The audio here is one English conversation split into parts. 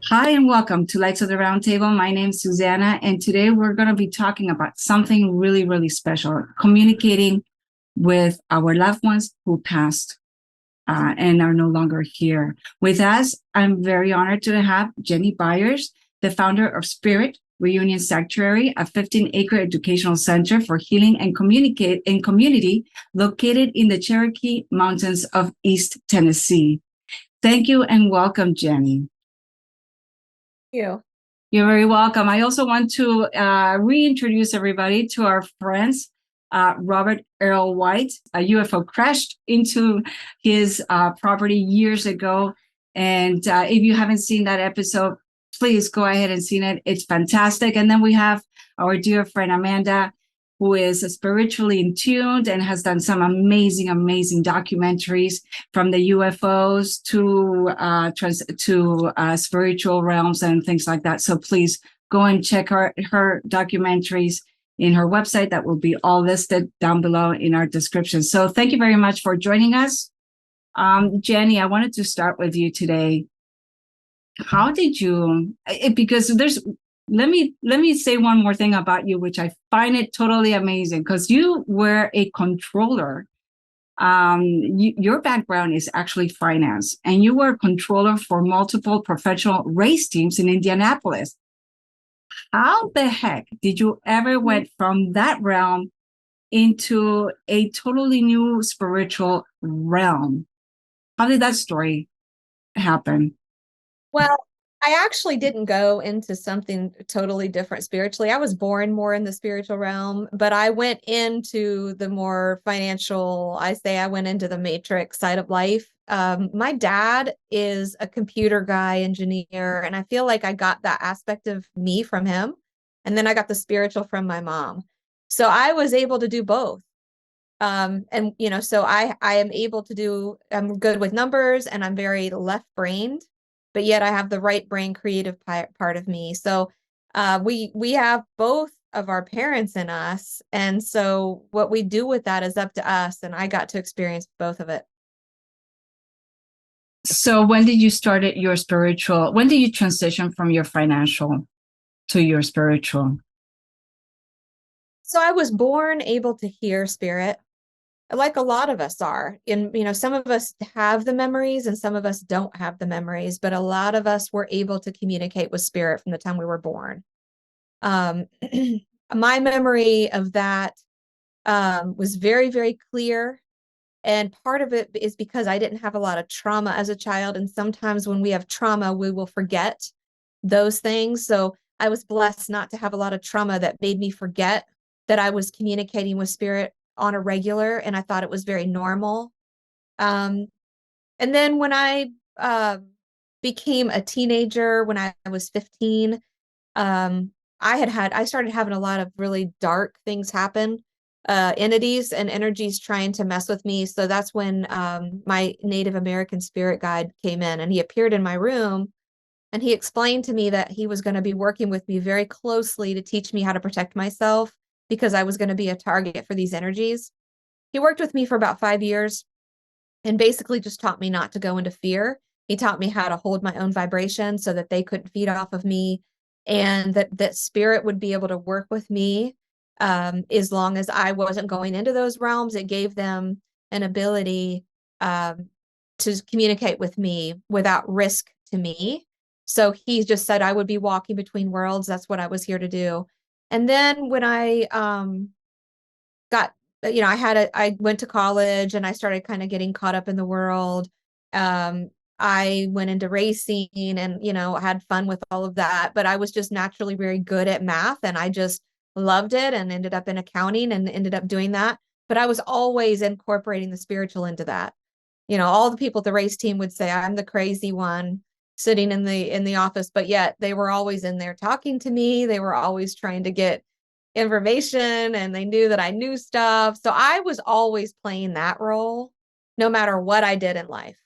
Hi and welcome to Lights of the Round Table. My name is Susanna, and today we're going to be talking about something really, really special, communicating with our loved ones who passed and are no longer here. With us, I'm very honored to have Jennie Byers, the founder of Spirit Reunion Sanctuary, a 15-acre educational center for healing and community located in the Cherokee Mountains of East Tennessee. Thank you and welcome, Jennie. You. You're very welcome. I also want to reintroduce everybody to our friends. Robert Earl White, a UFO crashed into his property years ago. And if you haven't seen that episode, please go ahead and see it. It's fantastic. And then we have our dear friend Amanda, who is spiritually in tuned and has done some amazing, amazing documentaries from the UFOs to spiritual realms and things like that. So please go and check her documentaries in her website. That will be all listed down below in our description. So thank you very much for joining us. Jennie, I wanted to start with you today. How did you, because let me say one more thing about you, which I find it totally amazing, because you were a controller. Your background is actually finance, and you were a controller for multiple professional race teams in Indianapolis. How the heck did you ever went from that realm into a totally new spiritual realm? How did that story happen? Well, I actually didn't go into something totally different spiritually. I was born more in the spiritual realm, but I went into the more financial, I went into the matrix side of life. My dad is a computer guy, engineer, and I feel like I got that aspect of me from him. And then I got the spiritual from my mom. So I was able to do both. And so I am able to I'm good with numbers and I'm very left-brained, but yet I have the right brain creative part of me. So we have both of our parents in us. And so what we do with that is up to us. And I got to experience both of it. So when did you start your spiritual? When did you transition from your financial to your spiritual? So I was born able to hear spirit, like a lot of us are. Some of us have the memories and some of us don't have the memories, but a lot of us were able to communicate with spirit from the time we were born. My memory of that was very, very clear. And part of it is because I didn't have a lot of trauma as a child. And sometimes when we have trauma, we will forget those things. So I was blessed not to have a lot of trauma that made me forget that I was communicating with spirit on a regular, and I thought it was very normal. And then when I became a teenager, when I was 15, I started having a lot of really dark things happen, entities and energies trying to mess with me. So that's when my Native American spirit guide came in, and he appeared in my room, and he explained to me that he was going to be working with me very closely to teach me how to protect myself because I was going to be a target for these energies. He worked with me for about 5 years and basically just taught me not to go into fear. He taught me how to hold my own vibration so that they couldn't feed off of me, and that spirit would be able to work with me as long as I wasn't going into those realms. It gave them an ability to communicate with me without risk to me. So he just said I would be walking between worlds. That's what I was here to do. And then when I got I went to college and I started kind of getting caught up in the world. I went into racing and, had fun with all of that, but I was just naturally very good at math and I just loved it and ended up in accounting and ended up doing that. But I was always incorporating the spiritual into that. All the people at the race team would say I'm the crazy one sitting in the office, but yet they were always in there talking to me. They were always trying to get information and they knew that I knew stuff. So I was always playing that role no matter what I did in life.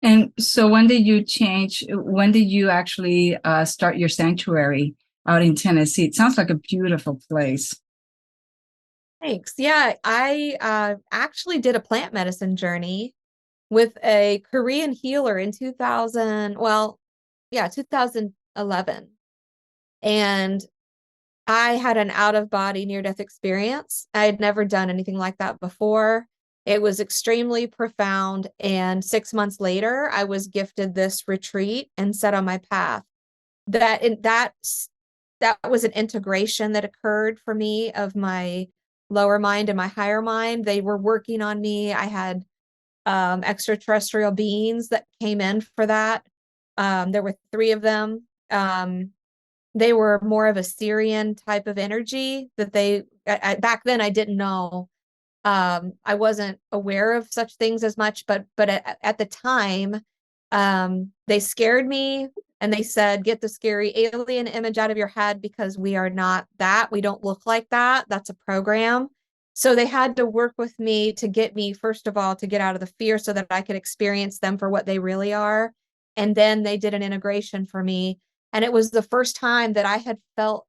And so when did you change? When did you actually start your sanctuary out in Tennessee? It sounds like a beautiful place. Thanks. Yeah, I actually did a plant medicine journey with a Korean healer in 2000. Well, yeah, 2011. And I had an out of body near death experience. I had never done anything like that before. It was extremely profound. And 6 months later, I was gifted this retreat and set on my path. That was an integration that occurred for me of my lower mind and my higher mind. They were working on me. I had extraterrestrial beings that came in for that. There were three of them. They were more of a Syrian type of energy that back then I didn't know. I wasn't aware of such things as much, but at the time, they scared me and they said, get the scary alien image out of your head because we are not that. We don't look like that. That's a program. So they had to work with me to get me, first of all, to get out of the fear so that I could experience them for what they really are. And then they did an integration for me. And it was the first time that I had felt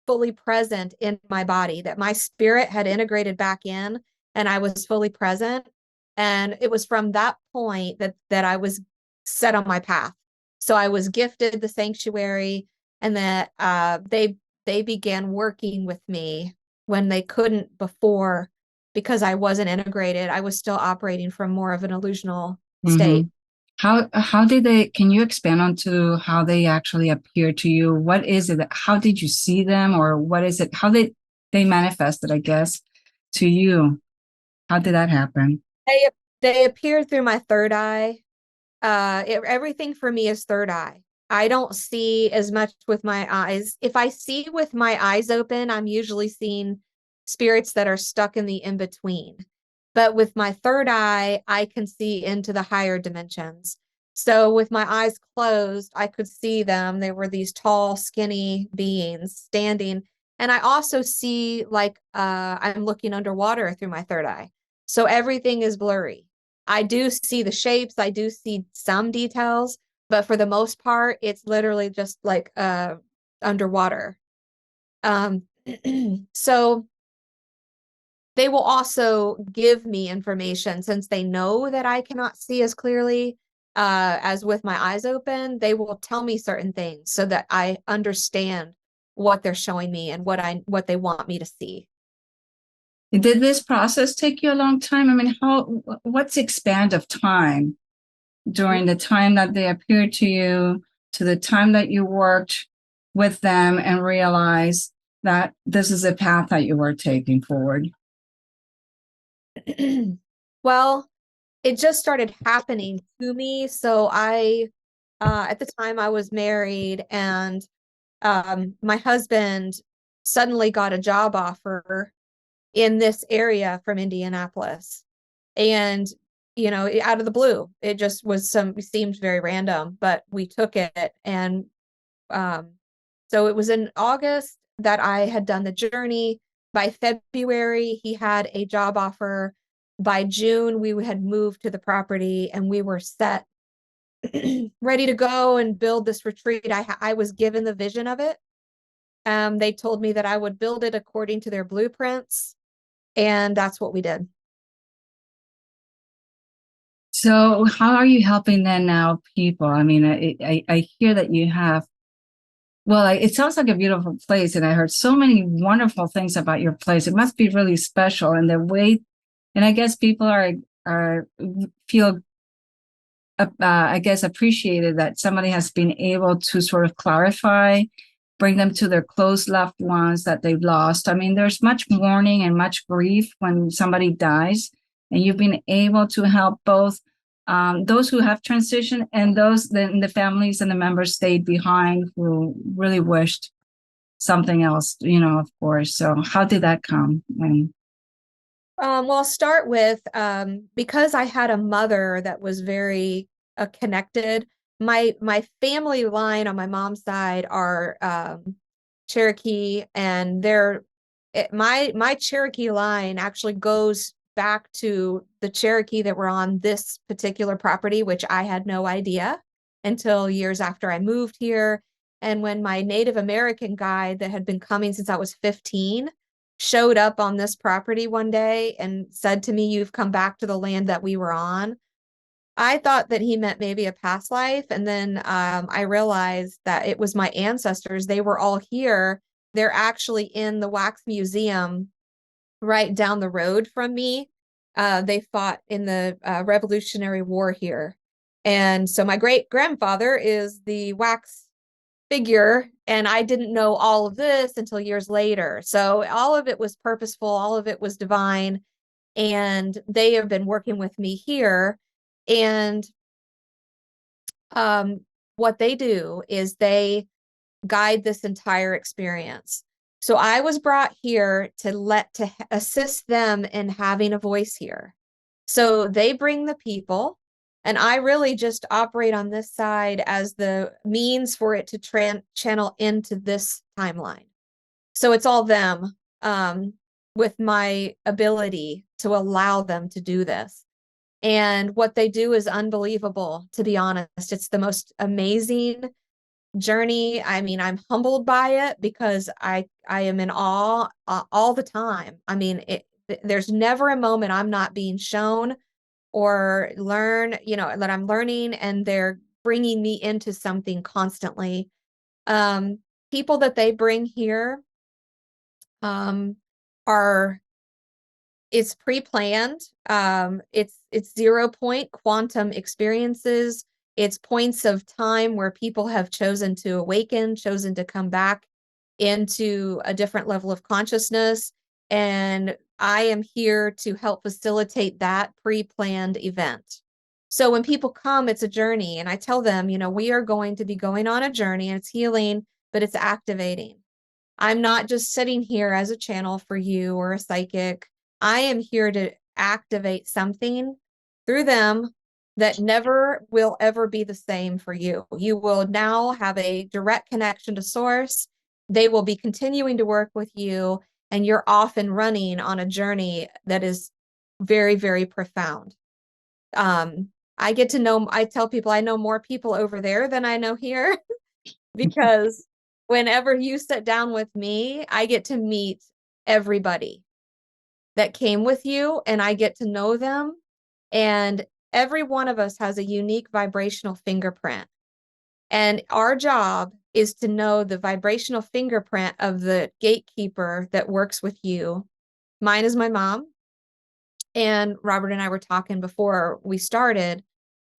fully present in my body, that my spirit had integrated back in and I was fully present. And it was from that point that I was set on my path. So I was gifted the sanctuary, and that they began working with me when they couldn't before, because I wasn't integrated. I was still operating from more of an illusional state. How did they, can you expand on to how they actually appear to you? What is it? How did you see them, or what is it? How did they manifested, I guess, to you? How did that happen? They appeared through my third eye. Everything for me is third eye. I don't see as much with my eyes. If I see with my eyes open, I'm usually seeing spirits that are stuck in the in-between. But with my third eye, I can see into the higher dimensions. So with my eyes closed, I could see them. They were these tall, skinny beings standing. And I also see like I'm looking underwater through my third eye. So everything is blurry. I do see the shapes, I do see some details, but for the most part, it's literally just like underwater. So they will also give me information since they know that I cannot see as clearly as with my eyes open. They will tell me certain things so that I understand what they're showing me and what they want me to see. Did this process take you a long time? I mean, what's the expand of time during the time that they appeared to you to the time that you worked with them and realized that this is a path that you were taking forward? Well, it just started happening to me. So at the time I was married, and my husband suddenly got a job offer in this area from Indianapolis. And, out of the blue, it just seemed very random, but we took it. And so it was in August that I had done the journey. By February, he had a job offer. By June, we had moved to the property and we were set, ready to go and build this retreat. I was given the vision of it. They told me that I would build it according to their blueprints, and that's what we did. So how are you helping then now people? I mean, I hear that you have, well, it sounds like a beautiful place, and I heard so many wonderful things about your place. It must be really special, and the way, and I guess people feel, I guess, appreciated that somebody has been able to sort of clarify, bring them to their close loved ones that they've lost. I mean, there's much mourning and much grief when somebody dies, and you've been able to help both those who have transitioned and those then the families and the members stayed behind who really wished something else, of course. So how did that come? Well, I'll start with because I had a mother that was very connected. My family line on my mom's side are Cherokee, and my Cherokee line actually goes back to the Cherokee that were on this particular property, which I had no idea until years after I moved here. And when my Native American guide that had been coming since I was 15 showed up on this property one day and said to me, "You've come back to the land that we were on," I thought that he meant maybe a past life. And then I realized that it was my ancestors. They were all here. They're actually in the Wax Museum right down the road from me. They fought in the Revolutionary War here. And so my great grandfather is the wax figure, and I didn't know all of this until years later. So all of it was purposeful, all of it was divine, and they have been working with me here. And what they do is they guide this entire experience. So I was brought here to assist them in having a voice here. So they bring the people, and I really just operate on this side as the means for it to channel into this timeline. So it's all them, with my ability to allow them to do this. And what they do is unbelievable, to be honest. It's the most amazing journey. I mean, I'm humbled by it because I am in awe all the time. I mean, there's never a moment I'm not being shown or that I'm learning, and they're bringing me into something constantly. People that they bring here are it's pre-planned. It's 0 point quantum experiences. It's points of time where people have chosen to awaken, chosen to come back into a different level of consciousness. And I am here to help facilitate that pre-planned event. So when people come, it's a journey. And I tell them, we are going to be going on a journey, and it's healing, but it's activating. I'm not just sitting here as a channel for you or a psychic. I am here to activate something through them that never will ever be the same for you. You will now have a direct connection to source. They will be continuing to work with you, and you're off and running on a journey that is very, very profound. I tell people I know more people over there than I know here because whenever you sit down with me, I get to meet everybody that came with you, and I get to know them. And every one of us has a unique vibrational fingerprint. And our job is to know the vibrational fingerprint of the gatekeeper that works with you. Mine is my mom. And Robert and I were talking before we started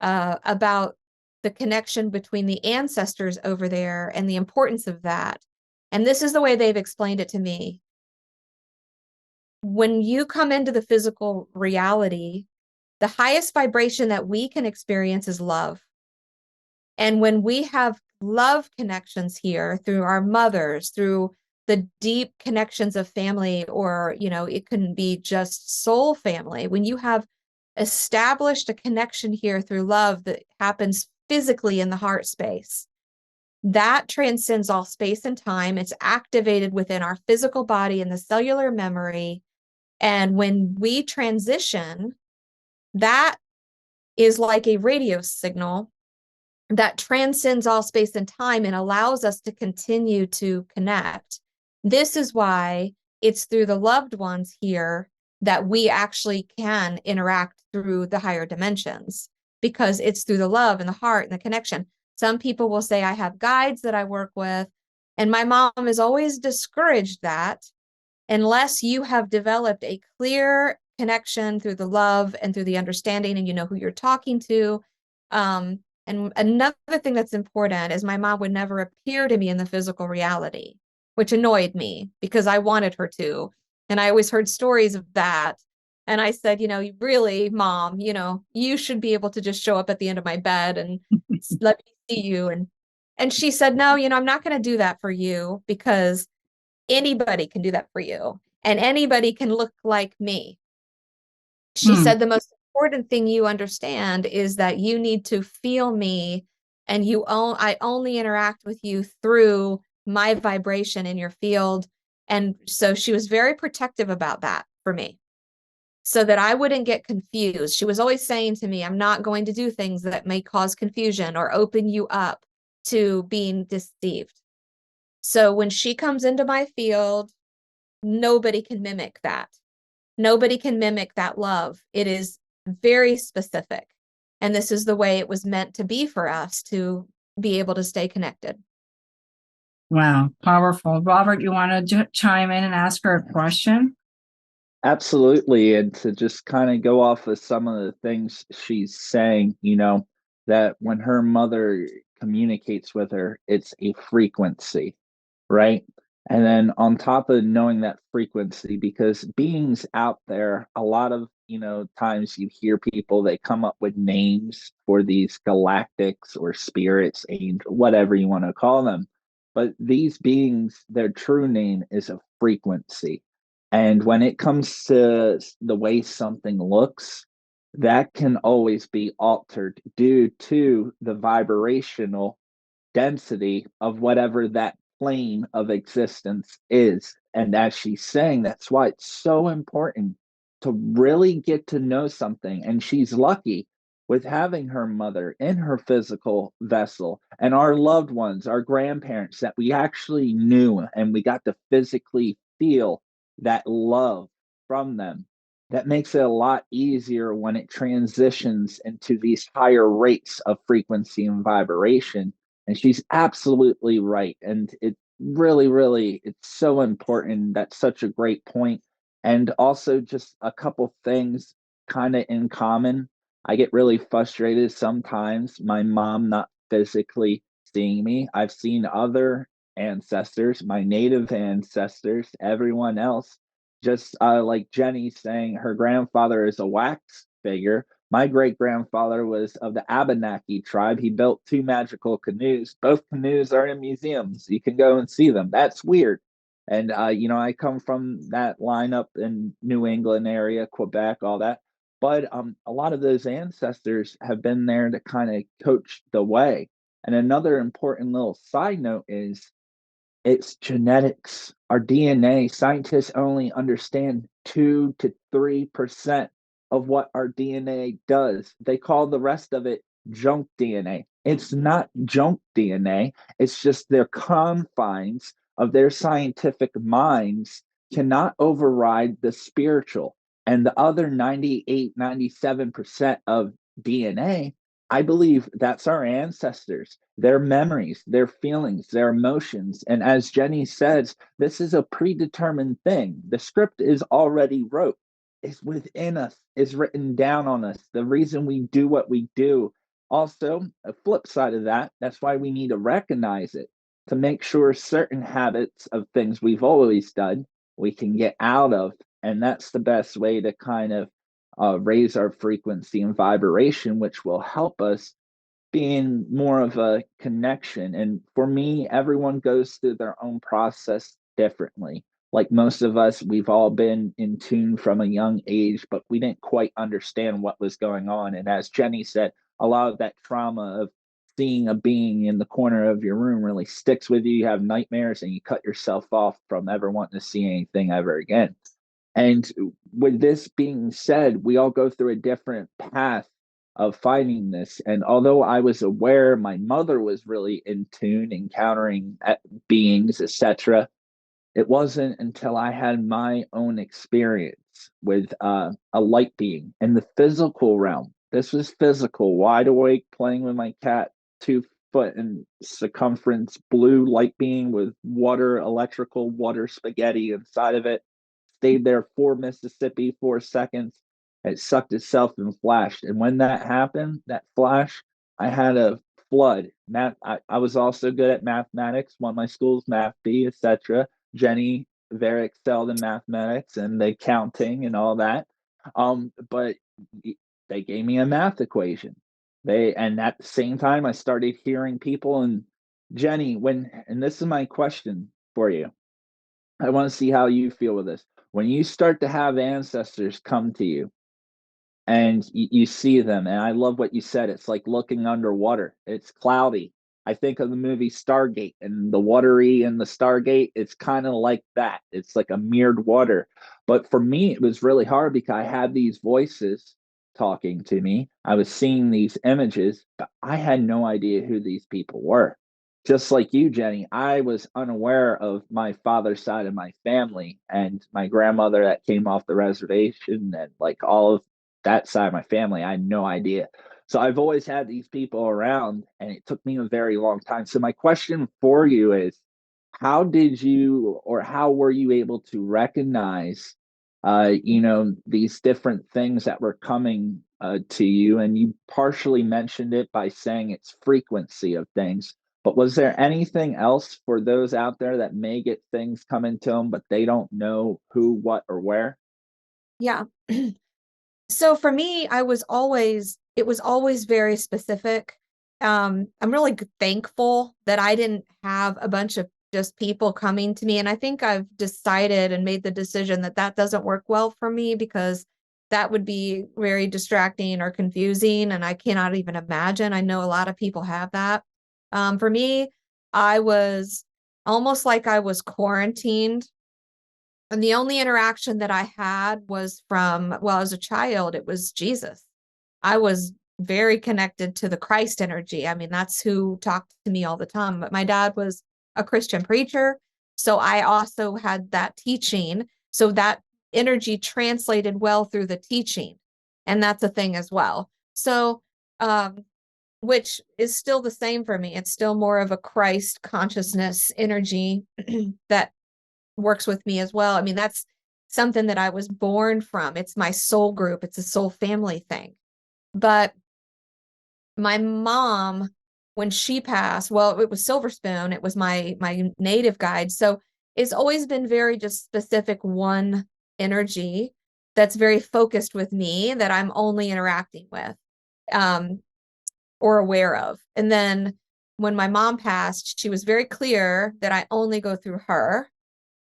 about the connection between the ancestors over there and the importance of that. And this is the way they've explained it to me. When you come into the physical reality, the highest vibration that we can experience is love. And when we have love connections here through our mothers, through the deep connections of family, or, it can be just soul family, when you have established a connection here through love that happens physically in the heart space, that transcends all space and time. It's activated within our physical body and the cellular memory. And when we transition, that is like a radio signal that transcends all space and time and allows us to continue to connect. This is why it's through the loved ones here that we actually can interact through the higher dimensions, because it's through the love and the heart and the connection. Some people will say, I have guides that I work with, and my mom has always discouraged that unless you have developed a clear connection through the love and through the understanding, and you know who you're talking to. And another thing that's important is my mom would never appear to me in the physical reality, which annoyed me because I wanted her to. And I always heard stories of that. And I said, really, Mom, you should be able to just show up at the end of my bed and let me see you. And she said, no, I'm not going to do that for you, because anybody can do that for you, and anybody can look like me. She said, the most important thing you understand is that you need to feel me, and I only interact with you through my vibration in your field. And so she was very protective about that for me, so that I wouldn't get confused. She was always saying to me, I'm not going to do things that may cause confusion or open you up to being deceived. So when she comes into my field, nobody can mimic that. Nobody can mimic that love. It is very specific. And this is the way it was meant to be for us to be able to stay connected. Wow, powerful. Robert, you want to chime in and ask her a question? Absolutely. And to just kind of go off of some of the things she's saying, that when her mother communicates with her, it's a frequency, right? And then on top of knowing that frequency, because beings out there, a lot of, times you hear people, they come up with names for these galactics or spirits, angel, whatever you want to call them. But these beings, their true name is a frequency. And when it comes to the way something looks, that can always be altered due to the vibrational density of whatever that plane of existence is. And as she's saying, that's why it's so important to really get to know something. And she's lucky with having her mother in her physical vessel and our loved ones, our grandparents that we actually knew and we got to physically feel that love from them. That makes it a lot easier when it transitions into these higher rates of frequency and vibration. And she's absolutely right. And it really, really, it's so important. That's such a great point. And also just a couple things kind of in common. I get really frustrated sometimes, my mom not physically seeing me. I've seen other ancestors, my native ancestors, everyone else, just like Jenny saying her grandfather is a wax figure. My great grandfather was of the Abenaki tribe. He built two magical canoes. Both canoes are in museums. You can go and see them. That's weird. And I come from that lineup in New England area, Quebec, all that. But a lot of those ancestors have been there to kind of coach the way. And another important little side note is it's genetics. Our DNA, scientists only understand 2 to 3% of what our DNA does. They call the rest of it junk DNA. It's not junk DNA, it's just their confines of their scientific minds cannot override the spiritual. And the other 98, 97% of DNA, I believe that's our ancestors, their memories, their feelings, their emotions. And as Jenny says, this is a predetermined thing. The script is already wrote, it's within us, it's written down on us. The reason we do what we do. Also, a flip side of that, that's why we need to recognize it to make sure certain habits of things we've always done we can get out of. And that's the best way to kind of raise our frequency and vibration, which will help us being more of a connection. And for me, everyone goes through their own process differently. Like most of us, we've all been in tune from a young age, but we didn't quite understand what was going on. And as Jenny said, a lot of that trauma of seeing a being in the corner of your room really sticks with you. You have nightmares and you cut yourself off from ever wanting to see anything ever again. And with this being said, we all go through a different path of finding this. And although I was aware my mother was really in tune, encountering beings, etc., it wasn't until I had my own experience with a light being in the physical realm. This was physical, wide awake, playing with my cat, 2 foot in circumference, blue light being with water, electrical water spaghetti inside of it. Stayed there for Mississippi 4 seconds. It sucked itself and flashed. And when that happened, that flash, I had a flood. I was also good at mathematics, won my school's math B, etc. Jenny very excelled in mathematics and the counting and all that. But they gave me a math equation. And at the same time I started hearing people. And Jenny, and this is my question for you. I want to see how you feel with this. When you start to have ancestors come to you and you see them, and I love what you said, it's like looking underwater. It's cloudy. I think of the movie Stargate and the watery and the Stargate. It's kind of like that. It's like a mirrored water. But for me, it was really hard because I had these voices talking to me. I was seeing these images, but I had no idea who these people were. Just like you, Jenny, I was unaware of my father's side of my family and my grandmother that came off the reservation and like all of that side of my family. I had no idea. So I've always had these people around, and it took me a very long time. So my question for you is, how did you, or how were you able to recognize, these different things that were coming to you? And you partially mentioned it by saying it's frequency of things. But was there anything else for those out there that may get things coming to them, but they don't know who, what, or where? Yeah. So for me, it was always very specific. I'm really thankful that I didn't have a bunch of just people coming to me. And I think I've decided and made the decision that that doesn't work well for me, because that would be very distracting or confusing. And I cannot even imagine. I know a lot of people have that. For me, I was almost like I was quarantined, and the only interaction that I had was from, well, as a child, it was Jesus. I was very connected to the Christ energy. I mean, that's who talked to me all the time. But my dad was a Christian preacher. So I also had that teaching. So that energy translated well through the teaching. And that's a thing as well. So, which is still the same for me. It's still more of a Christ consciousness energy that works with me as well. I mean, that's something that I was born from. It's my soul group. It's a soul family thing. But my mom, when she passed, well, it was Silver Spoon. It was my native guide. So it's always been very just specific one energy that's very focused with me that I'm only interacting with, or aware of. And then when my mom passed, she was very clear that I only go through her.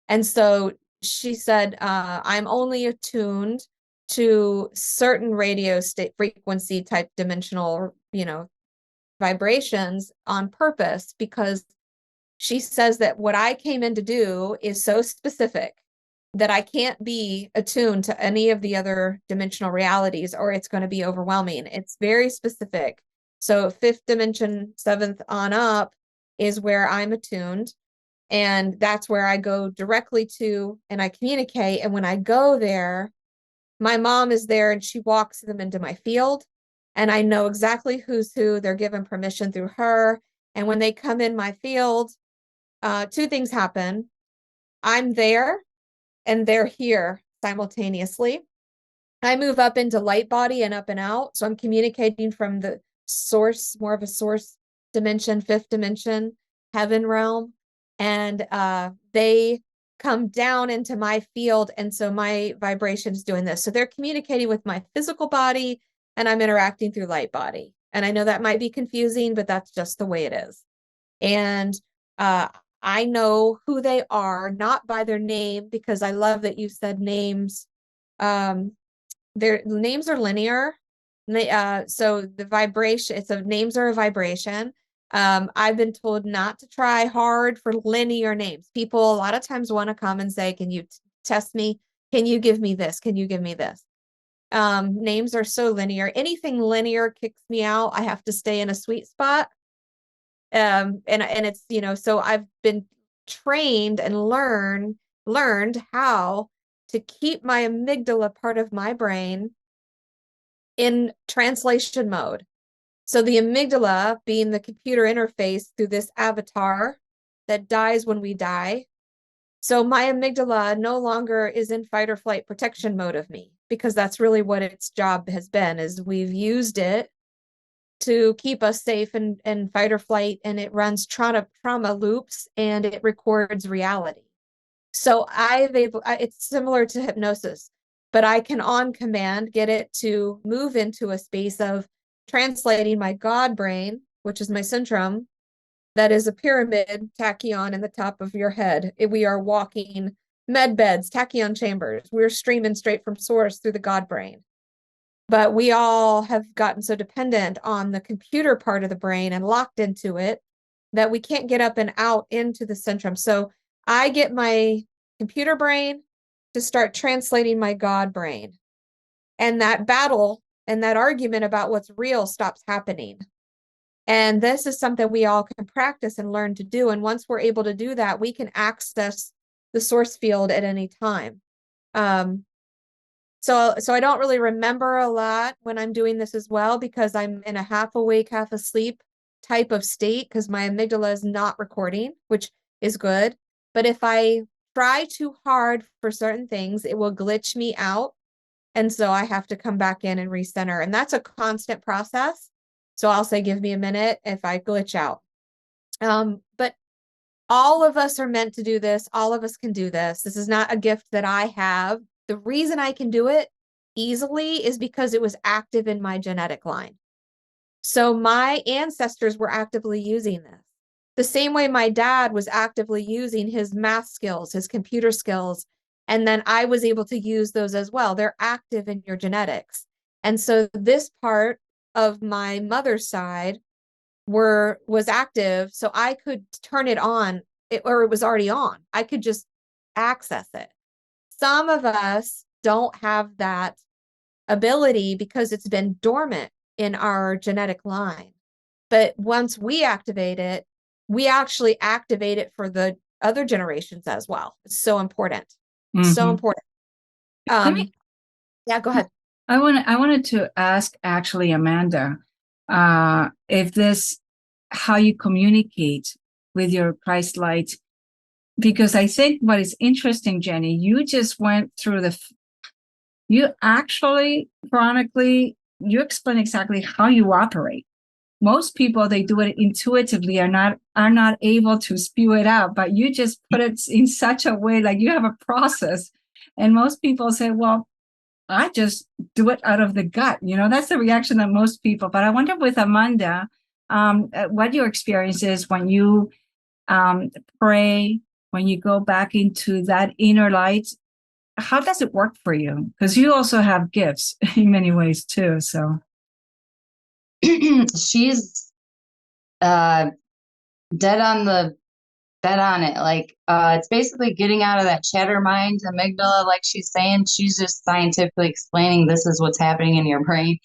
And so she said, I'm only attuned to certain radio state frequency type dimensional, vibrations on purpose, because she says that what I came in to do is so specific that I can't be attuned to any of the other dimensional realities, or it's going to be overwhelming. It's very specific. So fifth dimension, seventh on up is where I'm attuned. And that's where I go directly to, and I communicate. And when I go there, my mom is there and she walks them into my field. And I know exactly who's who. They're given permission through her. And when they come in my field, two things happen. I'm there and they're here simultaneously. I move up into light body and up and out. So I'm communicating from the source, more of a source dimension, fifth dimension, heaven realm. And they come down into my field. And so my vibration is doing this. So they're communicating with my physical body, and I'm interacting through light body. And I know that might be confusing, but that's just the way it is. And I know who they are, not by their name, because I love that you said names. Their names are linear. So the vibration, names are a vibration. I've been told not to try hard for linear names. People a lot of times want to come and say, can you test me? Can you give me this? Can you give me this? Names are so linear. Anything linear kicks me out. I have to stay in a sweet spot. And it's, so I've been trained and learned how to keep my amygdala part of my brain in translation mode. So the amygdala being the computer interface through this avatar that dies when we die. So my amygdala no longer is in fight or flight protection mode of me, because that's really what its job has been, is we've used it to keep us safe and fight or flight, and it runs trauma loops and it records reality. So it's similar to hypnosis, but I can on command get it to move into a space of translating my God brain, which is my centrum, that is a pyramid tachyon in the top of your head. We are walking med beds, tachyon chambers. We're streaming straight from source through the God brain. But we all have gotten so dependent on the computer part of the brain and locked into it that we can't get up and out into the centrum. So I get my computer brain to start translating my God brain. And that battle and that argument about what's real stops happening. And this is something we all can practice and learn to do. And once we're able to do that, we can access the source field at any time. So I don't really remember a lot when I'm doing this as well, because I'm in a half awake, half asleep type of state, because my amygdala is not recording, which is good. But if I try too hard for certain things, it will glitch me out. And so I have to come back in and recenter. And that's a constant process. So I'll say, give me a minute if I glitch out. But all of us are meant to do this. All of us can do this. This is not a gift that I have. The reason I can do it easily is because it was active in my genetic line. So my ancestors were actively using this. The same way my dad was actively using his math skills, his computer skills, and then I was able to use those as well. They're active in your genetics. And so this part of my mother's side was active, so I could turn it on, or it was already on. I could just access it. Some of us don't have that ability because it's been dormant in our genetic line. But once we activate it, we actually activate it for the other generations as well. It's so important. So important. Let me, Yeah, go ahead. I wanted to ask actually Amanda, if this, how you communicate with your Christ light, because I think what is interesting, Jennie, you just went through you actually chronically, you explain exactly how you operate. Most people, they do it intuitively, are not able to spew it out, but you just put it in such a way, like you have a process. And most people say, well, I just do it out of the gut. That's the reaction of most people. But I wonder with Amanda, what your experience is when you pray, when you go back into that inner light. How does it work for you? Because you also have gifts in many ways too. So she's dead on it. Like it's basically getting out of that chatter mind amygdala, like she's saying. She's just scientifically explaining this is what's happening in your brain.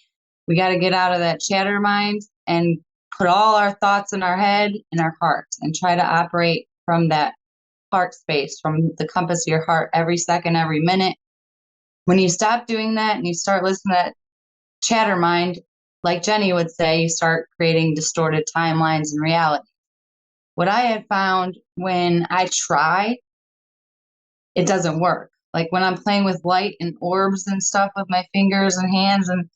We got to get out of that chatter mind and put all our thoughts in our head, in our heart, and try to operate from that heart space, from the compass of your heart, every second, every minute. When you stop doing that and you start listening to that chatter mind, like Jennie would say, you start creating distorted timelines and reality. What I had found when I try, it doesn't work. Like when I'm playing with light and orbs and stuff with my fingers and hands, and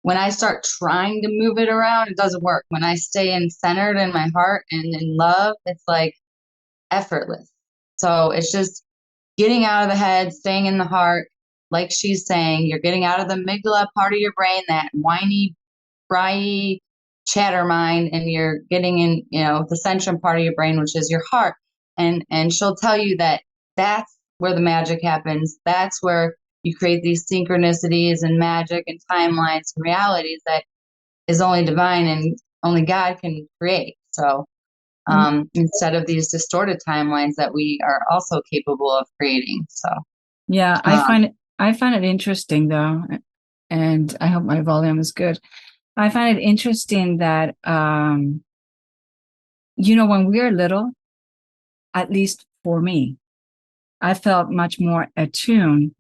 when I start trying to move it around, it doesn't work. When I stay centered in my heart and in love, it's like effortless. So it's just getting out of the head, staying in the heart. Like she's saying, you're getting out of the amygdala part of your brain, that whiny, fry chatter mind, and you're getting in, the central part of your brain, which is your heart. And she'll tell you that that's where the magic happens. That's where you create these synchronicities and magic and timelines and realities that is only divine and only God can create. So instead of these distorted timelines that we are also capable of creating. So yeah, I find it interesting though, and I hope my volume is good. I find it interesting that when we're little, at least for me, I felt much more attuned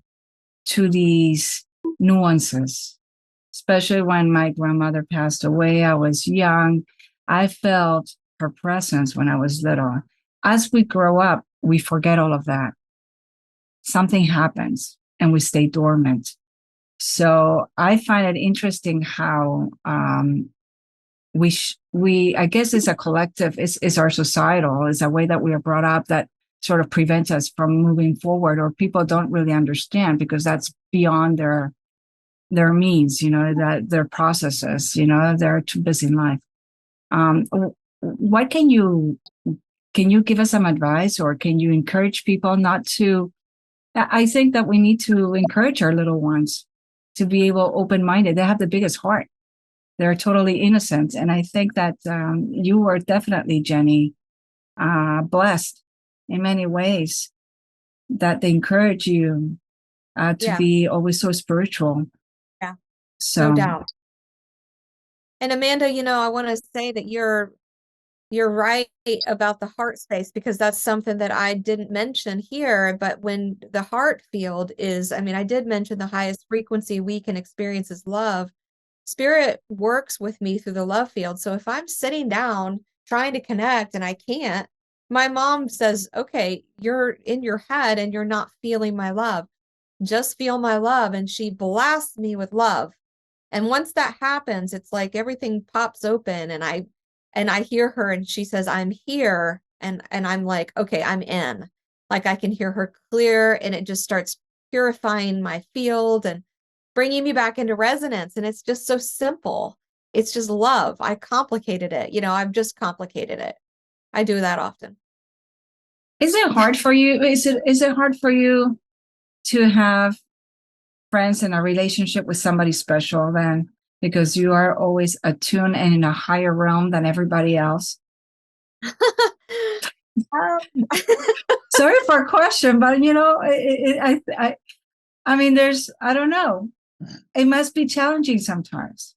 to these nuances, especially when my grandmother passed away. I was young. I felt her presence when I was little. As we grow up, we forget all of that. Something happens and we stay dormant. So I find it interesting how we I guess it's a collective, it's our societal, it's a way that we are brought up that sort of prevents us from moving forward, or people don't really understand because that's beyond their means, that their processes, they're too busy in life. What can you give us some advice, or can you encourage people not to? I think that we need to encourage our little ones to be able open-minded. They have the biggest heart. They're totally innocent. And I think that you were definitely, Jennie, blessed in many ways, that they encourage you to be always so spiritual. Yeah, so no doubt. And Amanda, I want to say that you're You're right about the heart space, because that's something that I didn't mention here. But when the heart field is, I mean, I did mention the highest frequency we can experience is love. Spirit works with me through the love field. So if I'm sitting down trying to connect and I can't, my mom says, okay, you're in your head and you're not feeling my love. Just feel my love. And she blasts me with love. And once that happens, it's like everything pops open, and I hear her and she says, I'm here. And I'm like, okay, I'm in. Like I can hear her clear, and it just starts purifying my field and bringing me back into resonance. And it's just so simple. It's just love. I complicated it. I've just complicated it. I do that often. Is it hard for you? Is it hard for you to have friends in a relationship with somebody special then, because you are always attuned and in a higher realm than everybody else? Sorry for a question, but I mean, I don't know. It must be challenging sometimes.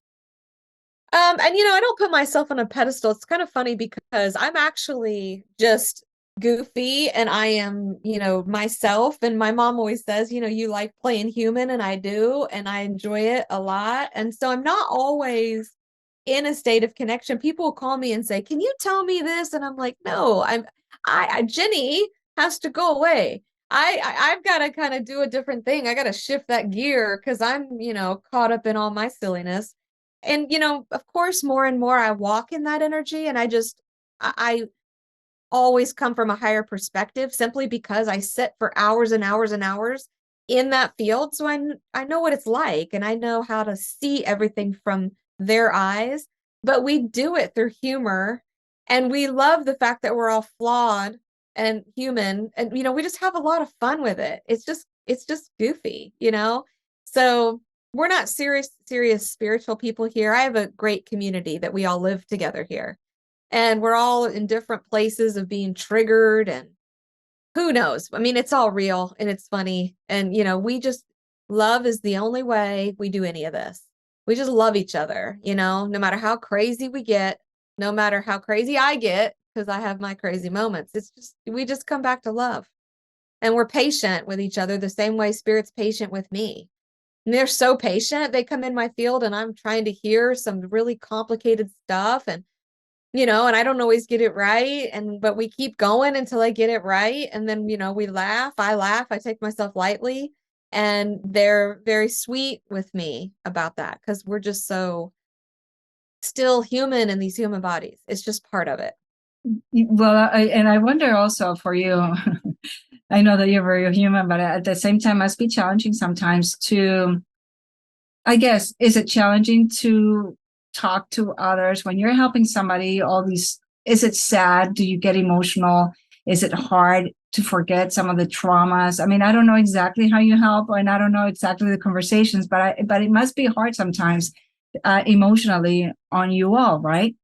And I don't put myself on a pedestal. It's kind of funny because I'm actually just goofy, and I am, myself. And my mom always says, you like playing human, and I do, and I enjoy it a lot. And so I'm not always in a state of connection. People will call me and say, can you tell me this? And I'm like, no, Jennie has to go away. I've got to kind of do a different thing. I got to shift that gear because I'm, caught up in all my silliness. And, of course, more and more I walk in that energy, and I always come from a higher perspective simply because I sit for hours and hours and hours in that field. So I know what it's like, and I know how to see everything from their eyes, but we do it through humor, and we love the fact that we're all flawed and human, and we just have a lot of fun with it. It's just goofy. So we're not serious spiritual people here. I have a great community that we all live together here, and we're all in different places of being triggered, and who knows? I mean, it's all real and it's funny, and we just, love is the only way we do any of this. We just love each other, no matter how crazy we get, no matter how crazy I get, because I have my crazy moments. We just come back to love, and we're patient with each other the same way Spirit's patient with me. And they're so patient. They come in my field and I'm trying to hear some really complicated stuff, and and I don't always get it right. But we keep going until I get it right. And then, we laugh, I take myself lightly, and they're very sweet with me about that, because we're just so still human in these human bodies. It's just part of it. Well, I wonder also for you, I know that you're very human, but at the same time, must be challenging sometimes I guess, is it challenging to talk to others when you're helping somebody? Is it sad? Do you get emotional? Is it hard to forget some of the traumas? I mean, I don't know exactly how you help, and I don't know exactly the conversations, but it must be hard sometimes emotionally on you all, right?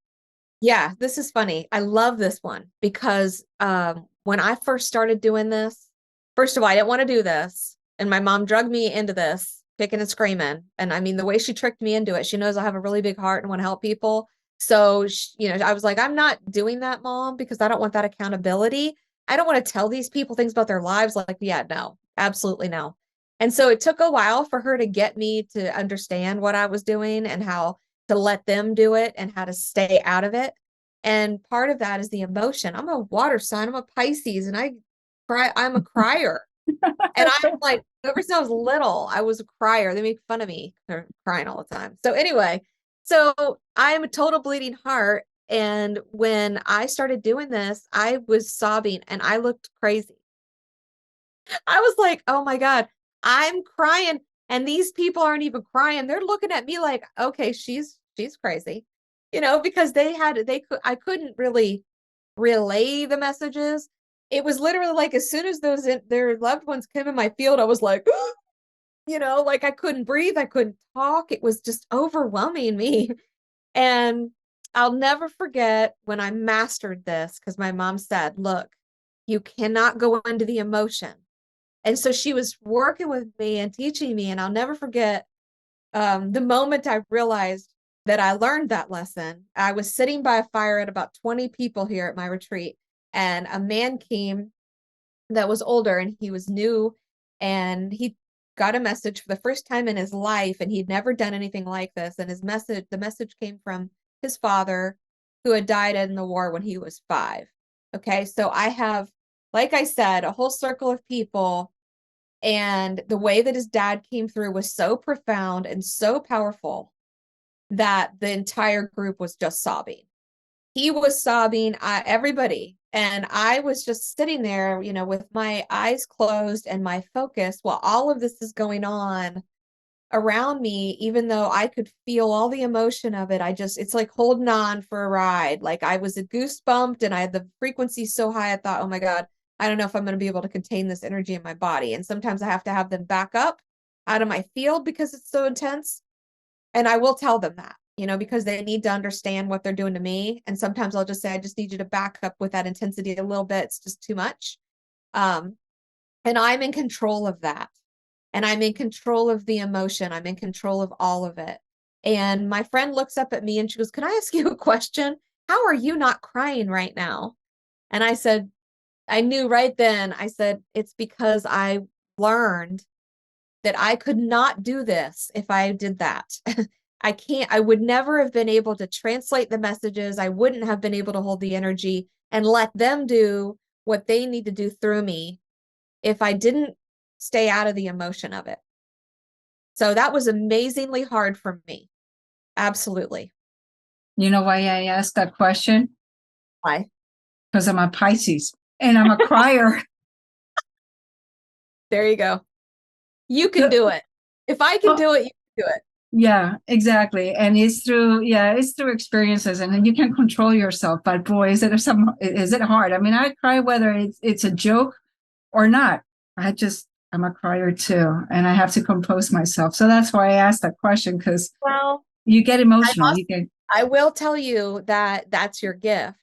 Yeah, this is funny. I love this one because when I first started doing this, first of all, I didn't want to do this. And my mom drugged me into this, kicking and screaming. And I mean, the way she tricked me into it, she knows I have a really big heart and want to help people. So, I was like, I'm not doing that, Mom, because I don't want that accountability. I don't want to tell these people things about their lives. Like, yeah, no, absolutely no. And so it took a while for her to get me to understand what I was doing and how to let them do it and how to stay out of it. And part of that is the emotion. I'm a water sign, I'm a Pisces, and I'm a crier. And I'm like, ever since I was little, I was a crier. They make fun of me for crying all the time. So anyway, so I am a total bleeding heart. And when I started doing this, I was sobbing and I looked crazy. I was like, oh my God, I'm crying. And these people aren't even crying. They're looking at me like, okay, she's crazy, because I couldn't really relay the messages. It was literally like, as soon as their loved ones came in my field, I was like, like I couldn't breathe. I couldn't talk. It was just overwhelming me. And I'll never forget when I mastered this, because my mom said, look, you cannot go into the emotion. And so she was working with me and teaching me. And I'll never forget the moment I realized that I learned that lesson. I was sitting by a fire at about 20 people here at my retreat, and a man came that was older, and he was new, and he got a message for the first time in his life, and he'd never done anything like this. And the message came from his father, who had died in the war when he was 5. Okay, so I have, like I said, a whole circle of people, and the way that his dad came through was so profound and so powerful that the entire group was just sobbing. He was sobbing, everybody. And I was just sitting there, with my eyes closed and my focus while all of this is going on around me, even though I could feel all the emotion of it. It's like holding on for a ride. Like I was a goosebumped, and I had the frequency so high, I thought, oh my God, I don't know if I'm going to be able to contain this energy in my body. And sometimes I have to have them back up out of my field because it's so intense. And I will tell them that, because they need to understand what they're doing to me. And sometimes I'll just say, I just need you to back up with that intensity a little bit. It's just too much. And I'm in control of that. And I'm in control of the emotion. I'm in control of all of it. And my friend looks up at me and she goes, can I ask you a question? How are you not crying right now? And I said, I knew right then, I said, it's because I learned that I could not do this if I did that. I would never have been able to translate the messages. I wouldn't have been able to hold the energy and let them do what they need to do through me if I didn't stay out of the emotion of it. So that was amazingly hard for me. Absolutely. You know why I asked that question? Why? Because I'm a Pisces and I'm a crier. There you go. You can do it. If I can do it, you can do it. Yeah, exactly. And it's through experiences, and you can control yourself. But boy, is it hard? I mean, I cry whether it's a joke or not. I'm a crier too, and I have to compose myself. So that's why I asked that question, because you get emotional. I will tell you that that's your gift.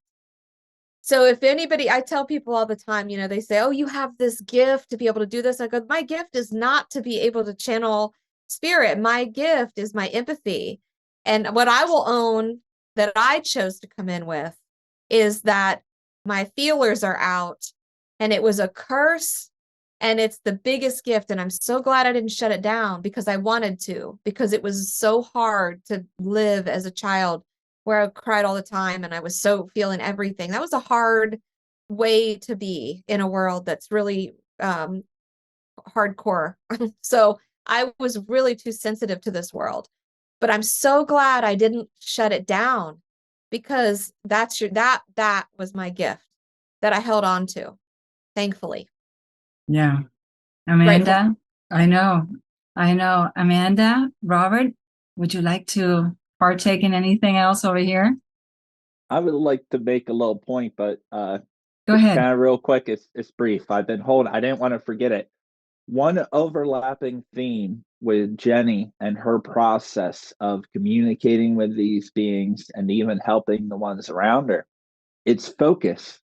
So if anybody, I tell people all the time, they say, oh, you have this gift to be able to do this. I go, my gift is not to be able to channel spirit. My gift is my empathy. And what I will own that I chose to come in with is that my feelers are out, and it was a curse, and it's the biggest gift. And I'm so glad I didn't shut it down, because I wanted to, because it was so hard to live as a child where I cried all the time and I was so feeling everything. That was a hard way to be in a world that's really hardcore. So I was really too sensitive to this world, but I'm so glad I didn't shut it down, because that was my gift that I held on to, thankfully. Yeah. Amanda, I know. Amanda, Robert, would you like to partake in anything else over here? I would like to make a little point, but go ahead. Kind of real quick. It's brief. I've been holding. I didn't want to forget it. One overlapping theme with Jennie and her process of communicating with these beings and even helping the ones around her. It's focus.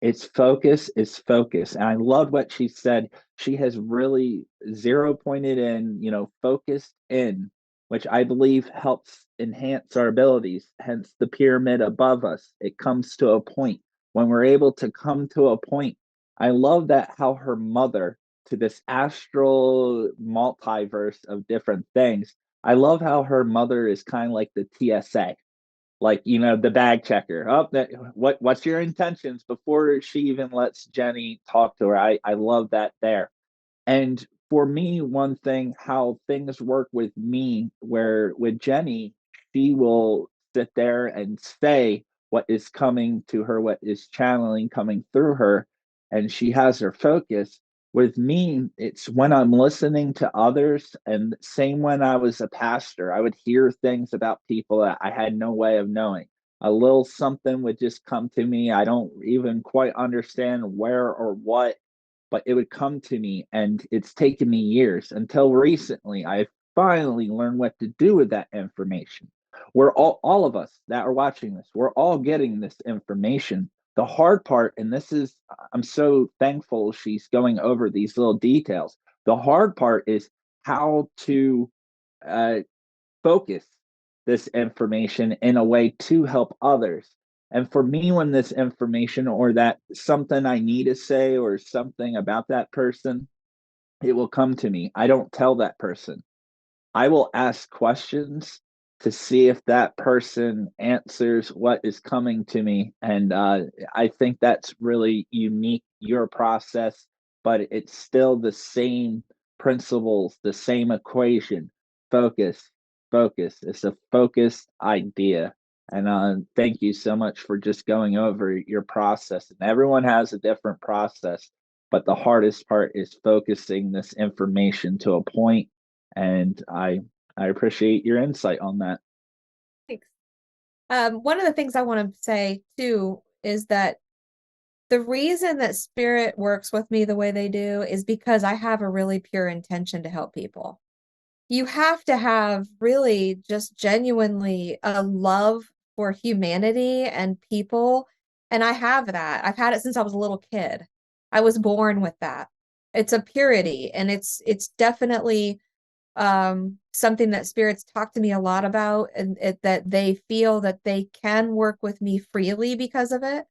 It's focus. It's focus. And I love what she said. She has really zero pointed in, focused in, which I believe helps enhance our abilities. Hence the pyramid above us. It comes to a point. When we're able to come to a point, I love that how her mother, to this astral multiverse of different things, I love how her mother is kind of like the TSA, like, the bag checker. What's your intentions before she even lets Jennie talk to her. I love that there. And for me, one thing, how things work with me, where with Jennie, she will sit there and say what is coming to her, what is channeling coming through her, and she has her focus. With me, it's when I'm listening to others, and same when I was a pastor, I would hear things about people that I had no way of knowing. A little something would just come to me. I don't even quite understand where or what, but it would come to me, and it's taken me years until recently I finally learned what to do with that information. We're all of us that are watching this, we're all getting this information. The hard part, and this is, I'm so thankful she's going over these little details. The hard part is how to focus this information in a way to help others. And for me, when this information or that something I need to say or something about that person, it will come to me. I don't tell that person. I will ask questions to see if that person answers what is coming to me. And I think that's really unique, your process, but it's still the same principles, the same equation. Focus, focus. It's a focused idea. And thank you so much for just going over your process. And everyone has a different process, but the hardest part is focusing this information to a point, and I appreciate your insight on that. Thanks. One of the things I want to say too is that the reason that spirit works with me the way they do is because I have a really pure intention to help people. You have to have really just genuinely a love for humanity and people. And I have that. I've had it since I was a little kid. I was born with that. It's a purity, and it's definitely something that spirits talk to me a lot about, and that they feel that they can work with me freely because of it,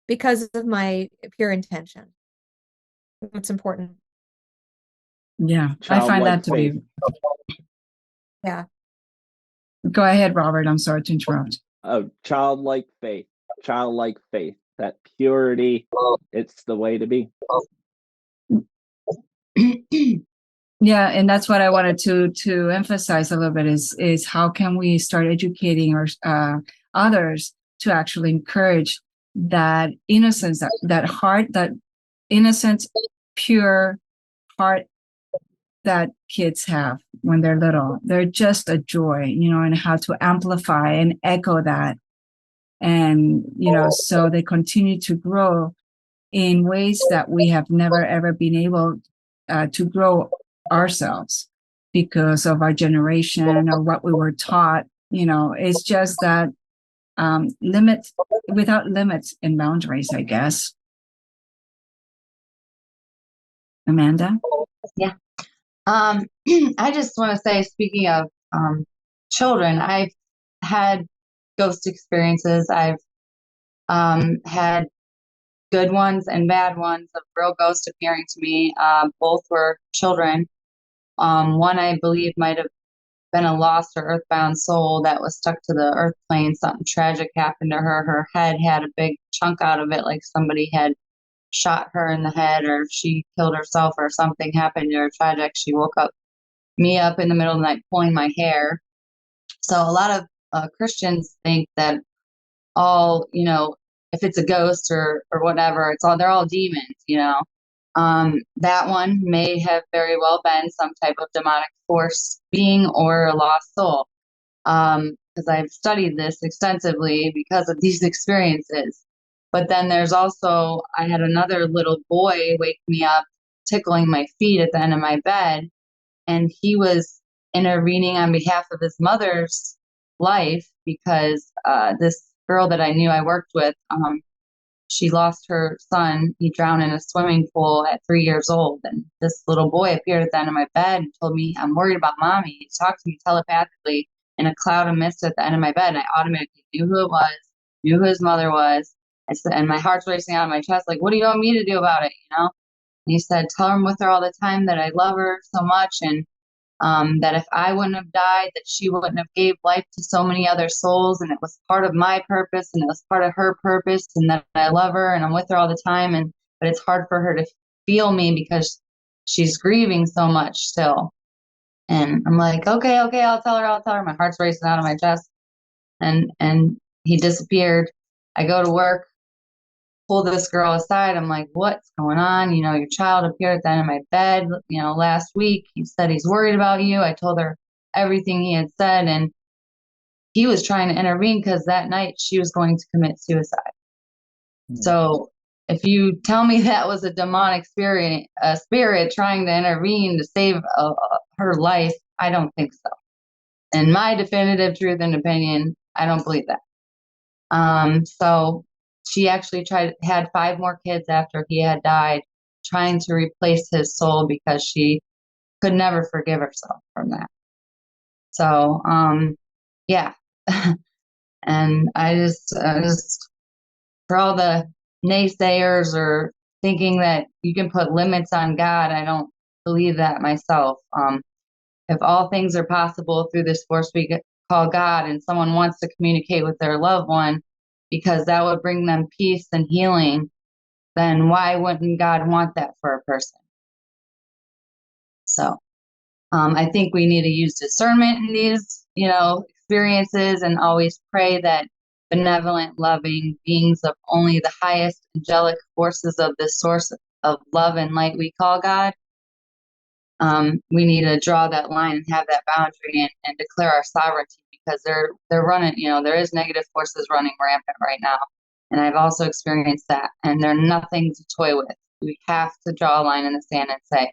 because of my pure intention. It's important. Yeah, I find that to be. Yeah. Go ahead, Robert. I'm sorry to interrupt. Childlike faith, that purity, it's the way to be. Yeah, and that's what I wanted to emphasize a little bit is how can we start educating others to actually encourage that innocence, that heart, that innocent, pure heart that kids have when they're little. They're just a joy, and how to amplify and echo that. And, so they continue to grow in ways that we have never, ever been able to grow ourselves because of our generation or what we were taught. It's just that without limits and boundaries, I guess. Amanda? Yeah. I just want to say, speaking of children, I've had ghost experiences. I've had good ones and bad ones of real ghosts appearing to me. Both were children. One I believe might have been a lost or earthbound soul that was stuck to the earth plane. Something tragic happened to her. Her head had a big chunk out of it, like somebody had shot her in the head, or she killed herself, or something happened to her tragic. She woke me up in the middle of the night pulling my hair. So a lot of Christians think that all, if it's a ghost or whatever, they're all demons. That one may have very well been some type of demonic force being or a lost soul. Because I've studied this extensively because of these experiences. But then there's also, I had another little boy wake me up, tickling my feet at the end of my bed. And he was intervening on behalf of his mother's life because this girl that I knew I worked with, she lost her son. He drowned in a swimming pool at 3 years old. And this little boy appeared at the end of my bed and told me, "I'm worried about mommy." He talked to me telepathically in a cloud of mist at the end of my bed. And I automatically knew who it was, knew who his mother was. And my heart's racing out of my chest, like, what do you want me to do about it? And he said, "Tell her I'm with her all the time, that I love her so much, and that if I wouldn't have died, that she wouldn't have gave life to so many other souls, and it was part of my purpose, and it was part of her purpose, and that I love her, and I'm with her all the time, but it's hard for her to feel me because she's grieving so much still." And I'm like, okay, I'll tell her. My heart's racing out of my chest. And he disappeared. I go to work, pull this girl aside. I'm like, "What's going on? Your child appeared at the end of my bed, last week. He said he's worried about you." I told her everything he had said, and he was trying to intervene because that night she was going to commit suicide. Mm-hmm. So if you tell me that was a demonic spirit trying to intervene to save her life, I don't think so. In my definitive truth and opinion, I don't believe that. So she actually had 5 more kids after he had died, trying to replace his soul because she could never forgive herself from that. So, yeah, And I just, for all the naysayers or thinking that you can put limits on God, I don't believe that myself. If all things are possible through this force we call God, and someone wants to communicate with their loved one because that would bring them peace and healing, then why wouldn't God want that for a person? So I think we need to use discernment in these, experiences, and always pray that benevolent, loving beings of only the highest angelic forces of this source of love and light we call God. We need to draw that line and have that boundary, and declare our sovereignty, because they're running, there is negative forces running rampant right now. And I've also experienced that, and they're nothing to toy with. We have to draw a line in the sand and say,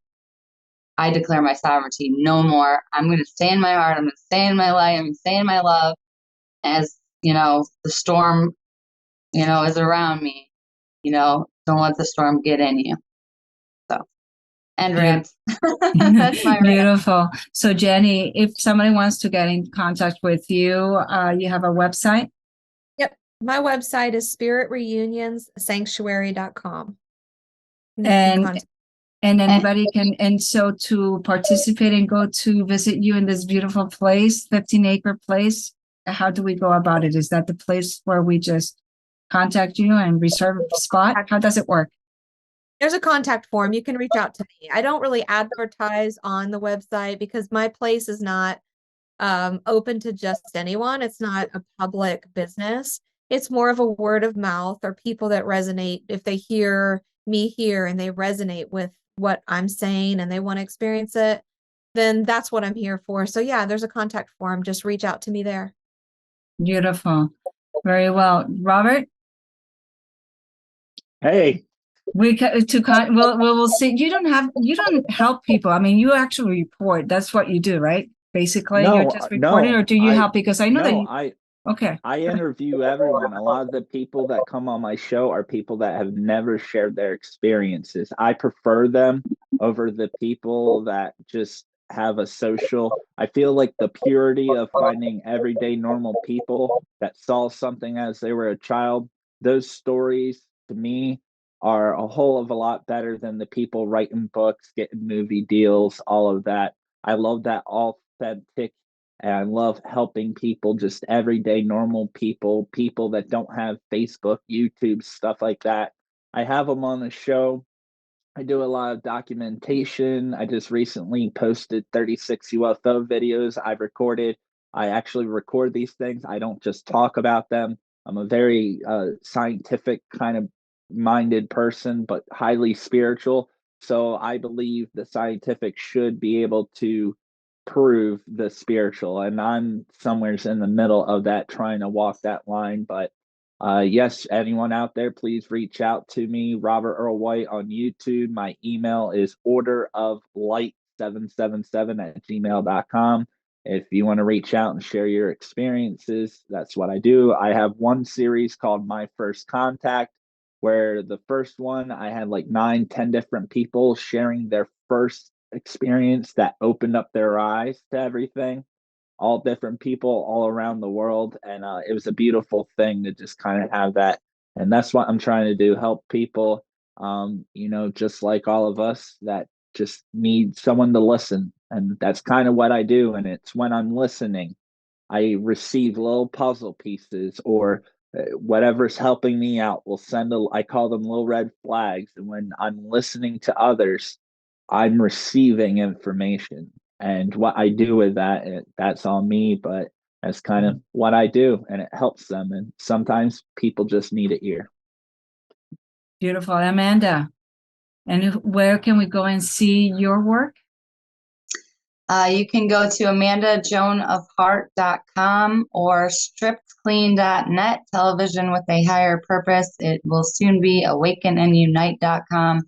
I declare my sovereignty no more. I'm going to stay in my heart. I'm going to stay in my light. I'm going to stay in my love. As, the storm, is around me, don't let the storm get in you. So, end rant. That's my rant. Beautiful. So Jennie, if somebody wants to get in contact with you, you have a website? Yep. My website is spiritreunionssanctuary.com. And anybody can, and so to participate and go to visit you in this beautiful place, 15-acre place, how do we go about it? Is that the place where we just contact you and reserve a spot? How does it work? There's a contact form. You can reach out to me. I don't really advertise on the website because my place is not open to just anyone. It's not a public business. It's more of a word of mouth, or people that resonate. If they hear me here and they resonate with what I'm saying and they want to experience it, then that's what I'm here for. So yeah, there's a contact form. Just reach out to me there. Beautiful. Very well. Robert? Hey, we'll see. You don't help people. I mean, you actually report. That's what you do, right? Basically, No, you're just reporting, or do you help? Because I know that okay. I interview everyone. A lot of the people that come on my show are people that have never shared their experiences. I prefer them over the people that just have a social. I feel like the purity of finding everyday normal people that saw something as they were a child, those stories to me are a whole of a lot better than the people writing books, getting movie deals, all of that. I love that authentic, and I love helping people, just everyday normal people, people that don't have Facebook, YouTube, stuff like that. I have them on the show. I do a lot of documentation. I just recently posted 36 UFO videos I've recorded. I actually record these things. I don't just talk about them. I'm a very scientific kind of minded person, but highly spiritual. So I believe the scientific should be able to prove the spiritual. And I'm somewhere in the middle of that, trying to walk that line. But yes, anyone out there, please reach out to me, Robert Earl White on YouTube. My email is orderoflight777@gmail.com. If you want to reach out and share your experiences, that's what I do. I have one series called My First Contact, where the first one I had like 9-10 different people sharing their first experience that opened up their eyes to everything, all different people all around the world. And it was a beautiful thing to just kind of have that. And that's what I'm trying to do, help people, just like all of us that just need someone to listen. And that's kind of what I do. And it's when I'm listening, I receive little puzzle pieces, or whatever's helping me out will I call them little red flags. And when I'm listening to others, I'm receiving information, and what I do with that, that's on me, but that's kind of what I do, and it helps them. And sometimes people just need an ear. Beautiful. Amanda, and where can we go and see your work? You can go to amandajoanofheart.com or strippedclean.net, television with a higher purpose. It will soon be awakenandunite.com.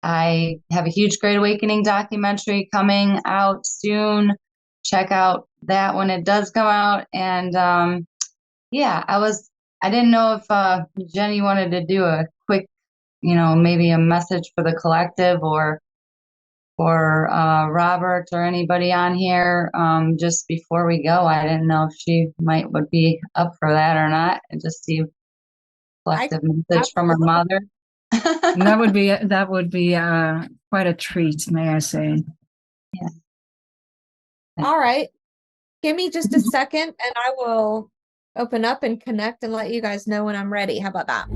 I have a huge Great Awakening documentary coming out soon. Check out that when it does come out. And I didn't know if Jennie wanted to do a quick, maybe a message for the collective, or for Robert or anybody on here, just before we go. I didn't know if she would be up for that or not, and just see collective message from her mother. That would be quite a treat, may I say. Yeah. All right. Give me just a second and I will open up and connect and let you guys know when I'm ready. How about that?